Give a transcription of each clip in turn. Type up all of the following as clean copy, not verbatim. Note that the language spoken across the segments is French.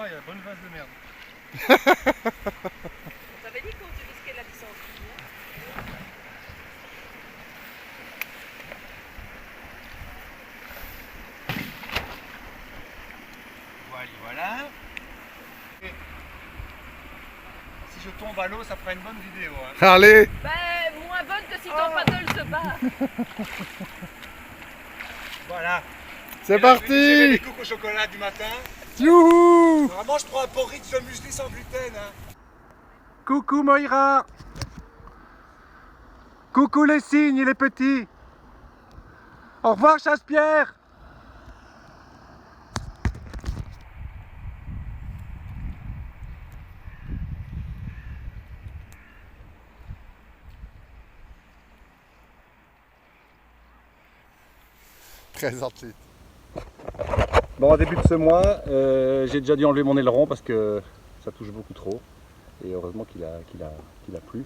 il y a la bonne vase de merde. On t'avait dit qu'on tu risquais la licence. Voilà. Et si je tombe à l'eau, ça fera une bonne vidéo. Hein. Allez! Ben, moins bonne que si ton paddle se barre. Voilà. C'est J'ai parti! les coucou au chocolat du matin. Youhou! Vraiment, je prends un porridge de muesli sans gluten. Hein. Coucou Moira! Coucou les cygnes et les petits! Au revoir Chasse-Pierre! Très gentil. Bon, au début de ce mois, j'ai déjà dû enlever mon aileron parce que ça touche beaucoup trop. Et heureusement qu'il a plu.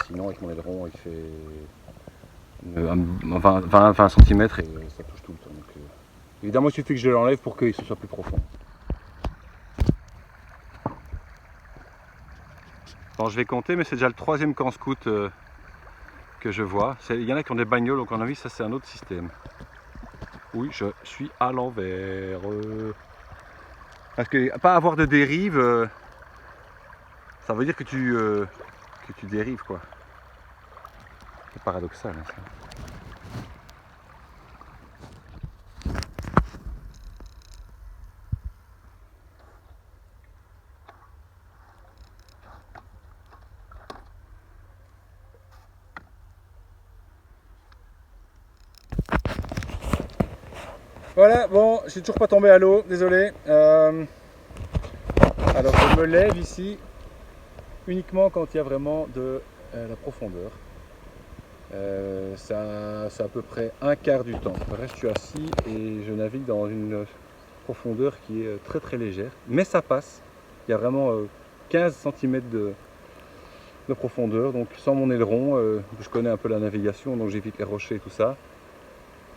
Sinon, avec mon aileron, il fait 20 cm et ça touche tout le temps. Donc, évidemment, il suffit que je l'enlève pour que ce soit plus profond. Bon, je vais compter, mais c'est déjà le 3e camp scout que je vois. Il y en a qui ont des bagnoles, donc à mon avis, ça c'est un autre système. Oui, je suis à l'envers. Parce que pas avoir de dérive, ça veut dire que tu dérives, quoi. C'est paradoxal, hein, ça. Voilà, bon, je suis toujours pas tombé à l'eau, désolé. Alors je me lève ici uniquement quand il y a vraiment de la profondeur. C'est à peu près un quart du temps. Le reste, je suis assis et je navigue dans une profondeur qui est très très légère. Mais ça passe. Il y a vraiment 15 cm de profondeur. Donc sans mon aileron, je connais un peu la navigation, donc j'évite les rochers et tout ça.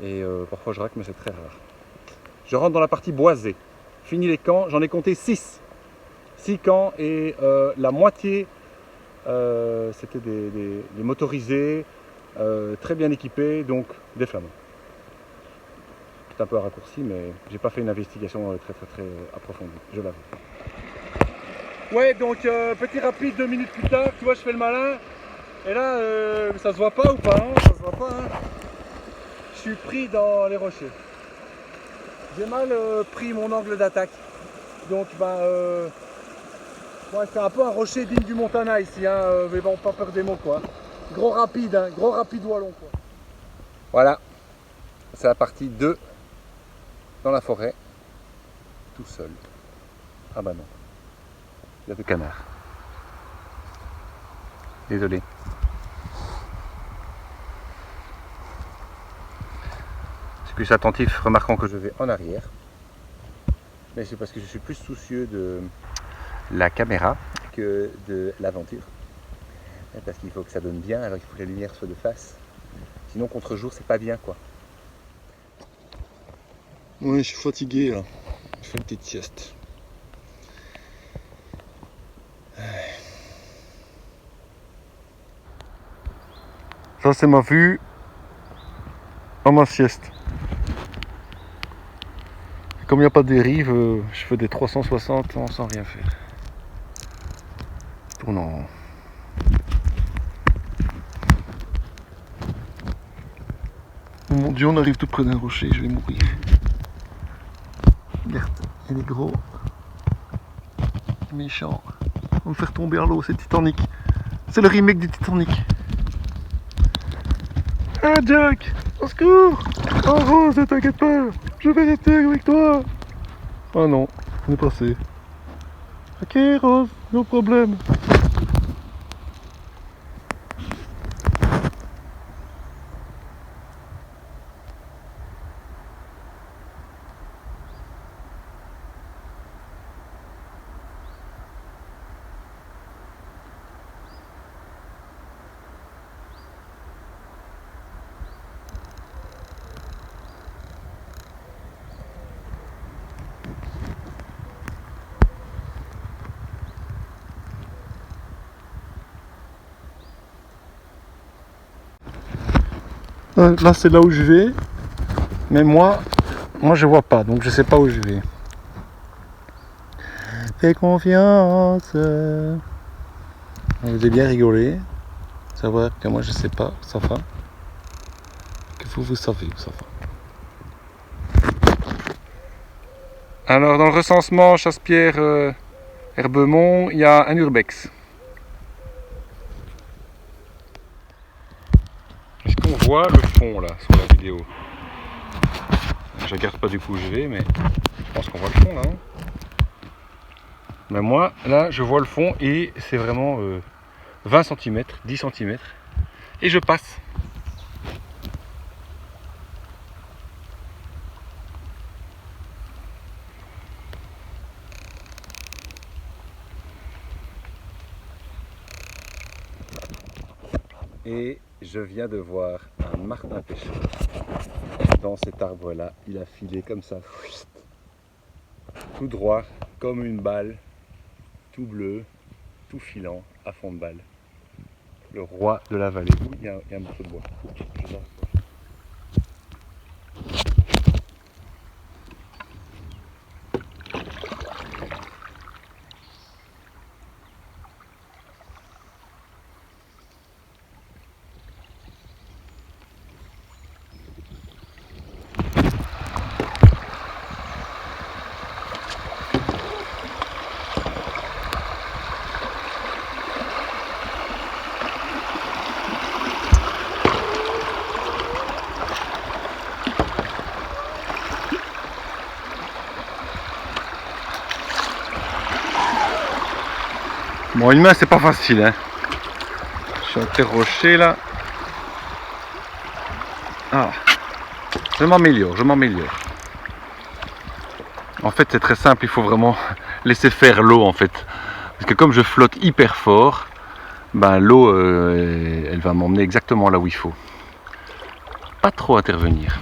Et parfois je racle, mais c'est très rare. Je rentre dans la partie boisée. Fini les camps, j'en ai compté 6. 6 camps et la moitié c'était des motorisés, très bien équipés, donc des flamands. C'est un peu un raccourci, mais j'ai pas fait une investigation très approfondie, je l'avoue. Ouais, donc petit rapide 2 minutes plus tard, tu vois, je fais le malin. Et là, ça se voit pas ou pas, hein, ça se voit pas. Hein. Je suis pris dans les rochers. J'ai mal pris mon angle d'attaque. Donc, ouais, c'est un peu un rocher digne du Montana ici, hein, mais bon, pas peur des mots, quoi. Gros rapide, hein, gros rapide wallon, quoi. Voilà, c'est la partie 2 dans la forêt, tout seul. Ah bah non, il y a deux canards. Désolé. Je suis plus attentif, remarquant que je vais en arrière. Mais c'est parce que je suis plus soucieux de la caméra que de l'aventure. Parce qu'il faut que ça donne bien, alors il faut que la lumière soit de face. Sinon contre-jour c'est pas bien, quoi. Ouais, je suis fatigué là. Je fais une petite sieste. Ça c'est ma vue en ma sieste. Comme il n'y a pas de dérive, je fais des 360 sans rien faire. Je tourne en rond. Oh mon Dieu, on arrive tout près d'un rocher, je vais mourir. Regarde, il est gros. Méchant. On va me faire tomber à l'eau, c'est Titanic. C'est le remake du Titanic. Ah Jack, au secours! Oh Rose, ne t'inquiète pas, je vais rester avec toi. Oh non, on est passé. Ok Rose, no problème. Là c'est là où je vais, mais moi je vois pas, donc je sais pas où je vais. Fais confiance. Vous avez bien rigolé, savoir que moi je sais pas où ça va, que vous savez où ça va. Alors dans le recensement Chasse-Pierre Herbemont, il y a un urbex. Est-ce qu'on voit le fond là sur la vidéo? Je regarde pas du coup où je vais, mais je pense qu'on voit le fond là. Hein, mais moi là je vois le fond et c'est vraiment 20 cm, 10 cm et je passe. Et je viens de voir un martin pêcheur dans cet arbre là, il a filé comme ça, tout droit comme une balle, tout bleu, tout filant à fond de balle. Le roi de la vallée. Ouh, il y a un morceau de bois. Bon, une main c'est pas facile, hein. Je suis interroché là. Ah, je m'améliore. En fait, c'est très simple, il faut vraiment laisser faire l'eau en fait. Parce que comme je flotte hyper fort, ben l'eau elle va m'emmener exactement là où il faut. Pas trop intervenir.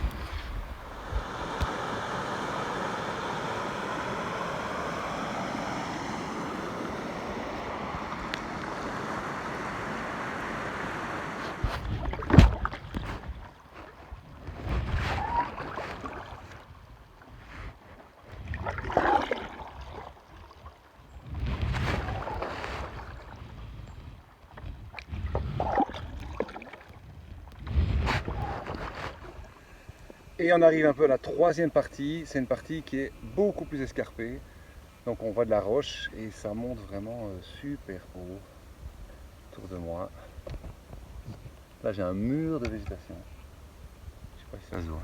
Et on arrive un peu à la troisième partie, c'est une partie qui est beaucoup plus escarpée. Donc on voit de la roche et ça monte vraiment super haut autour de moi. Là j'ai un mur de végétation. Je sais pas si ça se voit.